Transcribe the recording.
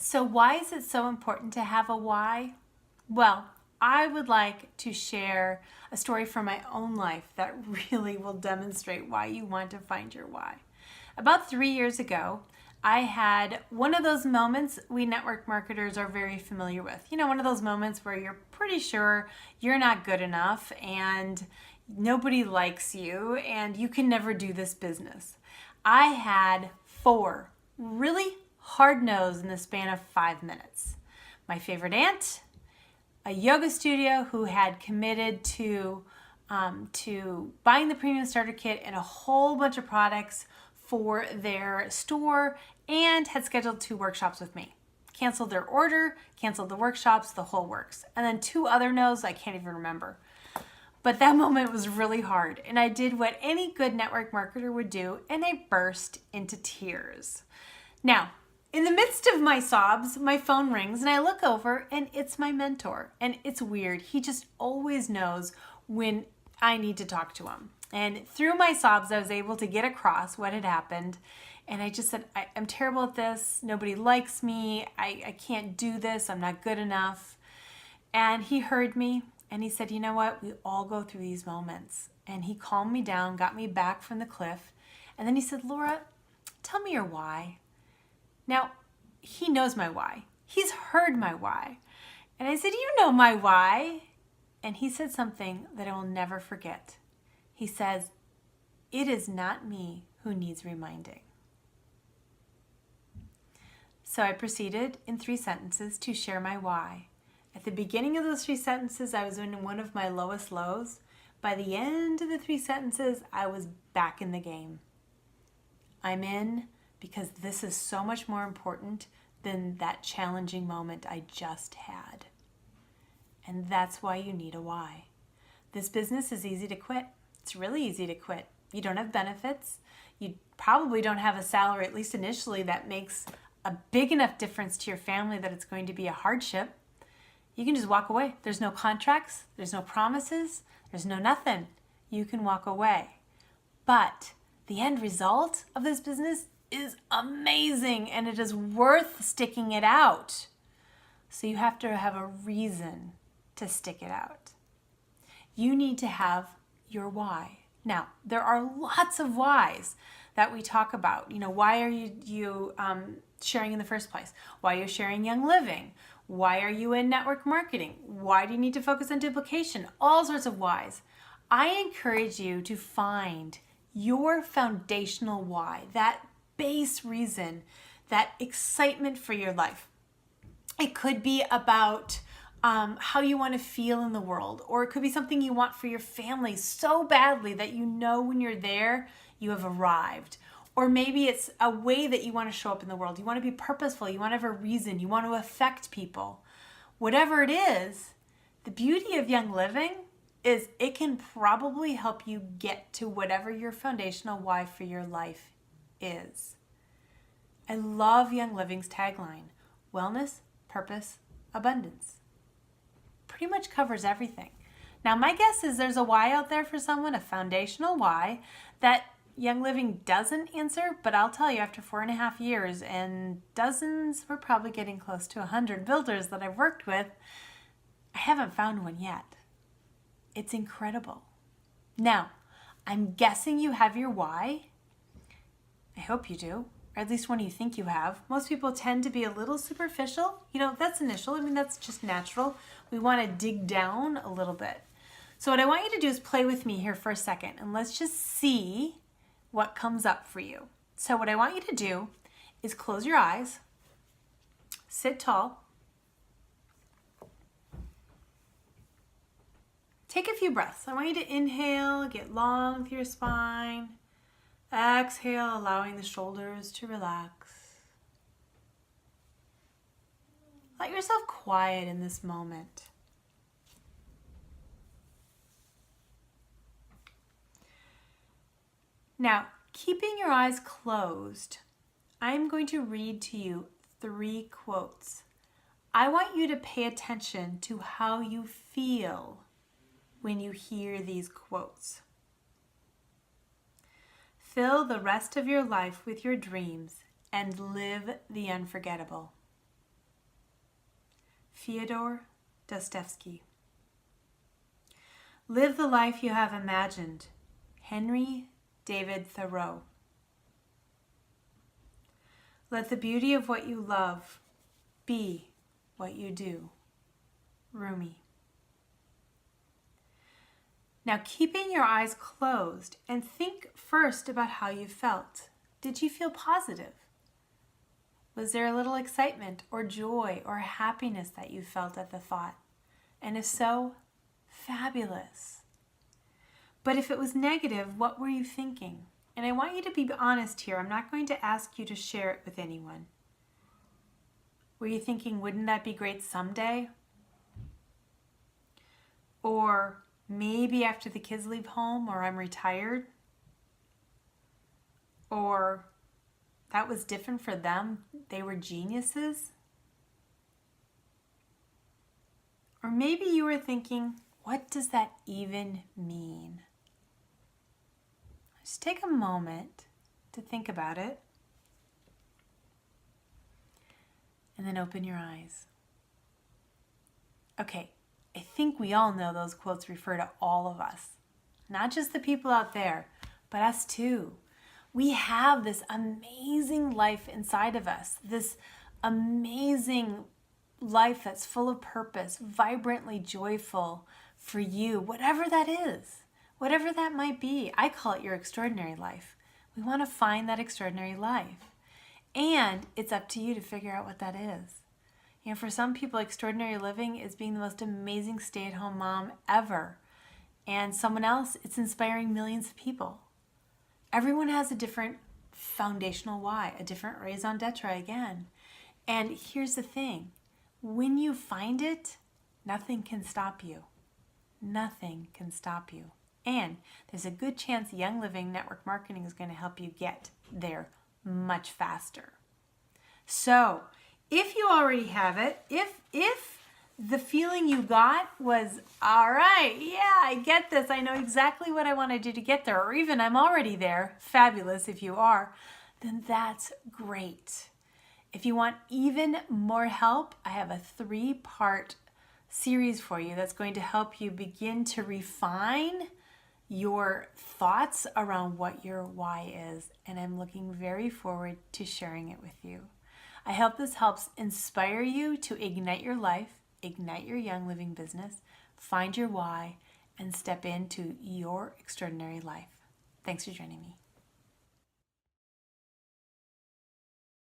So why is it so important to have a why? Well, I would like to share a story from my own life that really will demonstrate why you want to find your why. About 3 years ago, I had one of those moments we network marketers are very familiar with. You know, one of those moments where you're pretty sure you're not good enough and nobody likes you and you can never do this business. I had 4 really hard no's in the span of 5 minutes. My favorite aunt, a yoga studio who had committed to buying the premium starter kit and a whole bunch of products for their store and had scheduled 2 workshops with me. Canceled their order, canceled the workshops, the whole works. And then 2 other no's I can't even remember. But that moment was really hard, and I did what any good network marketer would do, and I burst into tears. Now, in the midst of my sobs, my phone rings, and I look over, and it's my mentor. And it's weird. He just always knows when I need to talk to him. And through my sobs, I was able to get across what had happened. And I just said, I'm terrible at this. Nobody likes me. I can't do this. I'm not good enough. And he heard me. And he said, you know what? We all go through these moments. And he calmed me down, got me back from the cliff. And then he said, Laura, tell me your why. Now, he knows my why. He's heard my why. And I said, you know my why. And he said something that I will never forget. He says, it is not me who needs reminding. So I proceeded in 3 sentences to share my why. At the beginning of those 3 sentences, I was in one of my lowest lows. By the end of the 3 sentences, I was back in the game. I'm in because this is so much more important than that challenging moment I just had. And that's why you need a why. This business is easy to quit. It's really easy to quit. You don't have benefits. You probably don't have a salary, at least initially, that makes a big enough difference to your family that it's going to be a hardship. You can just walk away. There's no contracts. There's no promises. There's no nothing. You can walk away. But the end result of this business is amazing, and it is worth sticking it out. So you have to have a reason to stick it out. You need to have your why. Now, there are lots of whys that we talk about. You know, why are you sharing in the first place? Why are you sharing Young Living? Why are you in network marketing? Why do you need to focus on duplication? All sorts of whys. I encourage you to find your foundational why, that base reason, that excitement for your life. It could be about how you want to feel in the world, or it could be something you want for your family so badly that you know when you're there, you have arrived. Or maybe it's a way that you want to show up in the world. You want to be purposeful. You want to have a reason. You want to affect people. Whatever it is, the beauty of Young Living is it can probably help you get to whatever your foundational why for your life is. I love Young Living's tagline, wellness, purpose, abundance. Pretty much covers everything. Now, my guess is there's a why out there for someone, a foundational why that Young Living doesn't answer, but I'll tell you, after 4.5 years and dozens, we're probably getting close to 100 builders that I've worked with, I haven't found one yet. It's incredible. Now, I'm guessing you have your why. I hope you do, or at least one you think you have. Most people tend to be a little superficial. You know, that's initial. I mean, that's just natural. We want to dig down a little bit. So what I want you to do is play with me here for a second, and let's just see what comes up for you. So what I want you to do is close your eyes, sit tall, take a few breaths. I want you to inhale, get long through your spine, exhale, allowing the shoulders to relax. Let yourself quiet in this moment. Now, keeping your eyes closed, I'm going to read to you 3 quotes. I want you to pay attention to how you feel when you hear these quotes. Fill the rest of your life with your dreams and live the unforgettable. Fyodor Dostoevsky. Live the life you have imagined. Henry David Thoreau. Let the beauty of what you love be what you do. Rumi. Now, keeping your eyes closed and think first about how you felt. Did you feel positive? Was there a little excitement or joy or happiness that you felt at the thought? And if so, fabulous. But if it was negative, what were you thinking? And I want you to be honest here. I'm not going to ask you to share it with anyone. Were you thinking, wouldn't that be great someday? Or maybe after the kids leave home, or I'm retired? Or that was different for them. They were geniuses. Or maybe you were thinking, what does that even mean? Just take a moment to think about it. And then open your eyes. Okay, I think we all know those quotes refer to all of us. Not just the people out there, but us too. We have this amazing life inside of us, this amazing life that's full of purpose, vibrantly joyful for you, whatever that is, whatever that might be. I call it your extraordinary life. We want to find that extraordinary life. And it's up to you to figure out what that is. You know, for some people, extraordinary living is being the most amazing stay-at-home mom ever. And someone else, it's inspiring millions of people. Everyone has a different foundational why, a different raison d'etre again. And here's the thing. When you find it, nothing can stop you. Nothing can stop you. And there's a good chance Young Living Network Marketing is going to help you get there much faster. So, if you already have it, if the feeling you got was, all right, yeah, I get this. I know exactly what I want to do to get there, or even I'm already there. Fabulous if you are. Then that's great. If you want even more help, I have a 3-part series for you that's going to help you begin to refine your thoughts around what your why is. And I'm looking very forward to sharing it with you. I hope this helps inspire you to ignite your life, ignite your young living business, find your why, and step into your extraordinary life. Thanks for joining me.